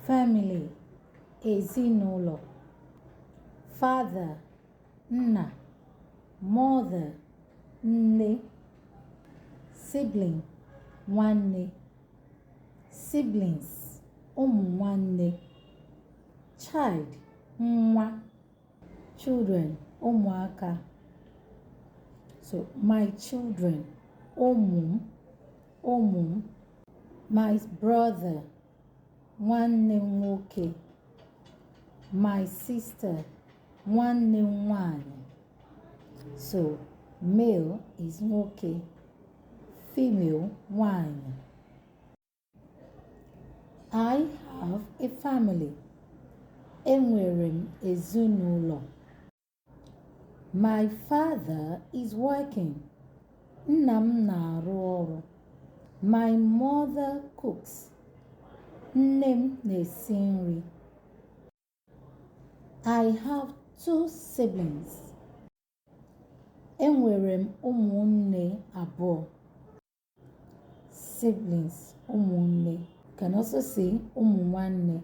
family, ezinụlọ. Father, nna. Mother, nne. Sibling, nwanne. Siblings, ụmụ nwanne. Child, nwa. Children, ụmụaka. So, my children, ụmụ m. My brother, nwanne m nwoke. My sister, nwanne m nwanyị. So, male is nwoke, female nwanyị. I have a family. Enwere m ezinụlọ. My father is working. Nna m na-arụ ọrụ. My mother cooks. Nne m na-esi nri. I have 2 siblings. Enwere m ụmụnne abụọ. Siblings, ụmụnne. You can also say ụmụ nwanne.